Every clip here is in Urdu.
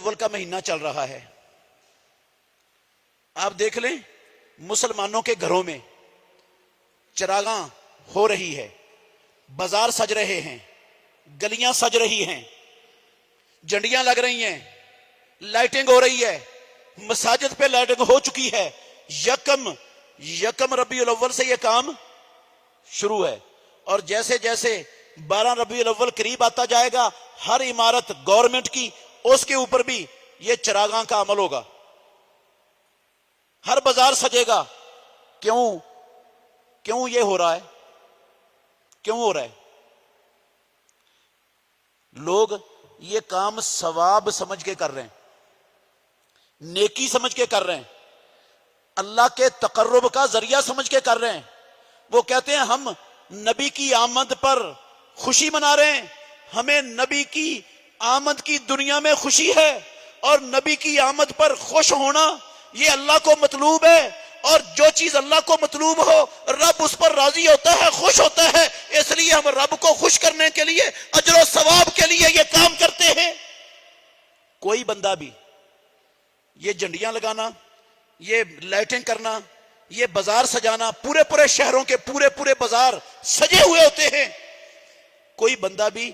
الاول کا مہینہ چل رہا ہے، آپ دیکھ لیں مسلمانوں کے گھروں میں چراغاں ہو رہی ہے، بازار سج رہے ہیں، گلیاں سج رہی ہیں، جھنڈیاں لگ رہی ہیں، لائٹنگ ہو رہی ہے، مساجد پہ لائٹنگ ہو چکی ہے۔ یکم ربیع الاول سے یہ کام شروع ہے، اور جیسے جیسے 12 ربیع الاول قریب آتا جائے گا، ہر عمارت گورنمنٹ کی اس کے اوپر بھی یہ چراغاں کا عمل ہوگا، ہر بازار سجے گا۔ کیوں یہ ہو رہا ہے؟ کیوں ہو رہا ہے؟ لوگ یہ کام ثواب سمجھ کے کر رہے ہیں، نیکی سمجھ کے کر رہے ہیں، اللہ کے تقرب کا ذریعہ سمجھ کے کر رہے ہیں۔ وہ کہتے ہیں ہم نبی کی آمد پر خوشی منا رہے ہیں، ہمیں نبی کی آمد کی دنیا میں خوشی ہے، اور نبی کی آمد پر خوش ہونا یہ اللہ کو مطلوب ہے، اور جو چیز اللہ کو مطلوب ہو رب اس پر راضی ہوتا ہے، خوش ہوتا ہے، اس لیے ہم رب کو خوش کرنے کے لیے اجر و ثواب کے لیے یہ کام کرتے ہیں۔ کوئی بندہ بھی یہ جھنڈیاں لگانا، یہ لائٹنگ کرنا، یہ بازار سجانا، پورے شہروں کے پورے بازار سجے ہوئے ہوتے ہیں، کوئی بندہ بھی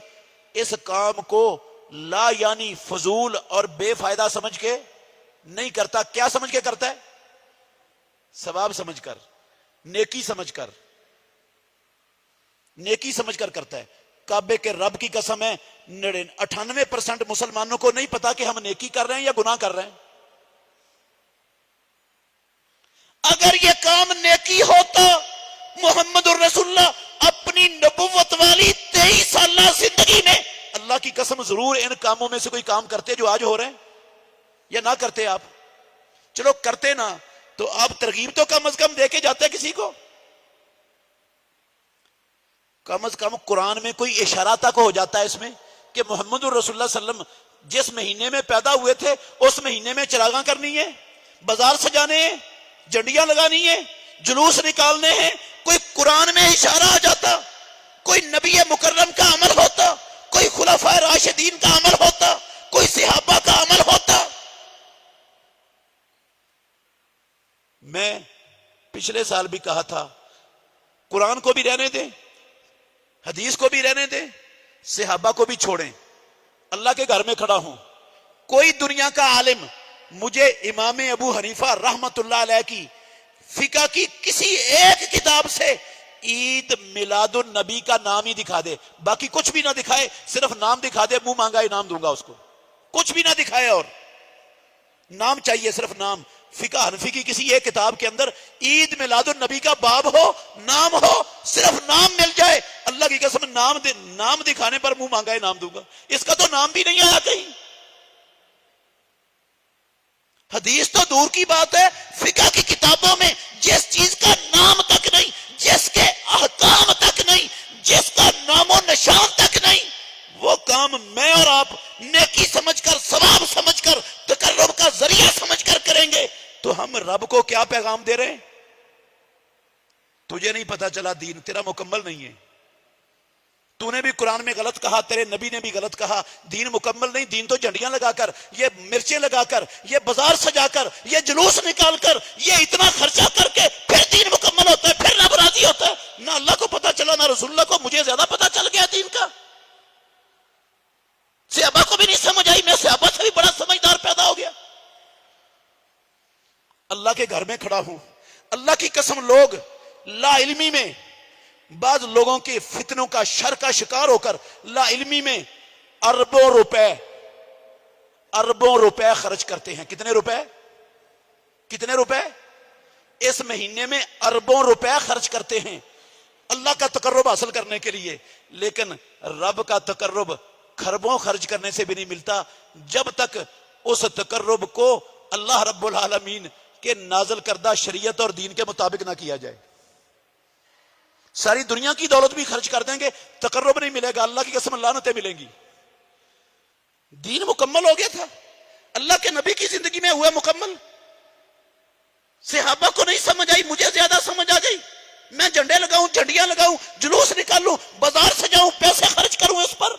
اس کام کو لا یعنی فضول اور بے فائدہ سمجھ کے نہیں کرتا۔ کیا سمجھ کے کرتا ہے؟ ثواب سمجھ کر، نیکی سمجھ کر، نیکی سمجھ کر کرتا ہے۔ کعبے کے رب کی قسم ہے 98% مسلمانوں کو نہیں پتا کہ ہم نیکی کر رہے ہیں یا گناہ کر رہے ہیں۔ اگر یہ کام نیکی ہوتا، محمد الرسول اللہ اپنی نبوت والی 23 سالہ زندگی میں اللہ کی قسم ضرور ان کاموں میں سے کوئی کام کرتے جو آج ہو رہے ہیں، یا نہ کرتے آپ؟ چلو کرتے نا تو آپ ترغیب تو کم از کم دے کے جاتے کسی کو، کم از کم قرآن میں کوئی اشارہ تک ہو جاتا ہے اس میں کہ محمد الرسول اللہ صلی اللہ علیہ وسلم جس مہینے میں پیدا ہوئے تھے اس مہینے میں چراغاں کرنی ہے، بازار سجانے ہیں، جھنڈیاں لگانی ہیں، جلوس نکالنے ہیں۔ کوئی قرآن میں اشارہ آ جاتا، کوئی نبی مکرم کا عمل ہوتا، کوئی خلفائے راشدین کا عمل ہوتا، کوئی صحابہ کا عمل ہوتا۔ میں پچھلے سال بھی کہا تھا قرآن کو بھی رہنے دیں، حدیث کو بھی رہنے دیں، صحابہ کو بھی چھوڑیں۔ اللہ کے گھر میں کھڑا ہوں، کوئی دنیا کا عالم مجھے امام ابو حنیفہ رحمت اللہ علیہ کی فقہ کی کسی ایک کتاب سے عید میلاد النبی کا نام ہی دکھا دے، باقی کچھ بھی نہ دکھائے، صرف نام دکھا دے، منہ مانگا انعام دوں گا اس کو، کچھ بھی نہ دکھائے، اور نام چاہیے، صرف نام۔ فقہ حنفی کی کسی ایک کتاب کے اندر عید میلاد النبی کا باب ہو، نام ہو، صرف نام مل جائے، اللہ کی قسم نام دکھانے پر منہ مانگا انعام دوں گا۔ اس کا تو نام بھی نہیں آیا کہیں۔ حدیث تو دور کی بات ہے، فقہ کی کتابوں میں جس چیز کا نام تک نہیں، جس کے احکام تک نہیں، جس کا نام و نشان تک نہیں، وہ کام میں اور آپ نیکی سمجھ کر، ثواب سمجھ کر، تقرب کا ذریعہ سمجھ کر کریں گے تو ہم رب کو کیا پیغام دے رہے ہیں؟ تجھے نہیں پتا چلا دین تیرا مکمل نہیں ہے، تو نے بھی قرآن میں غلط کہا، تیرے نبی نے بھی غلط کہا، دین مکمل نہیں۔ دین تو جھنڈیاں لگا کر، یہ مرچیں لگا کر، یہ بازار سجا کر، یہ جلوس نکال کر، یہ اتنا خرچہ کر کے پھر دین مکمل ہوتا ہے، پھر رب راضی ہوتا ہے۔ نہ اللہ کو پتا چلا نہ رسول اللہ کو، مجھے زیادہ پتا چل گیا دین کا، صحابہ کو بھی نہیں سمجھ آئی، میں صحابہ سے بھی بڑا سمجھدار پیدا ہو گیا۔ اللہ کے گھر میں کھڑا ہوں، اللہ کی قسم لوگ لا علمی میں، بعض لوگوں کے فتنوں کا شر کا شکار ہو کر لا علمی میں اربوں روپے خرچ کرتے ہیں۔ کتنے روپے اس مہینے میں اربوں روپے خرچ کرتے ہیں اللہ کا تقرب حاصل کرنے کے لیے، لیکن رب کا تقرب خربوں خرچ کرنے سے بھی نہیں ملتا جب تک اس تقرب کو اللہ رب العالمین کے نازل کردہ شریعت اور دین کے مطابق نہ کیا جائے۔ ساری دنیا کی دولت بھی خرچ کر دیں گے، تقرب نہیں ملے گا، اللہ کی قسم لعنتیں ملیں گی۔ دین مکمل ہو گیا تھا، اللہ کے نبی کی زندگی میں ہوا مکمل۔ صحابہ کو نہیں سمجھ آئی، مجھے زیادہ سمجھ آ گئی۔ میں جھنڈے لگاؤں، جھنڈیاں لگاؤں، جلوس نکالوں، بازار سجاؤں، پیسے خرچ کروں اس پر۔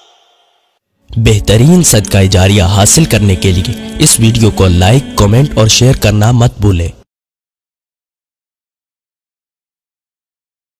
بہترین صدقہ جاریہ حاصل کرنے کے لیے اس ویڈیو کو لائک، کمنٹ اور شیئر کرنا مت بھولیں۔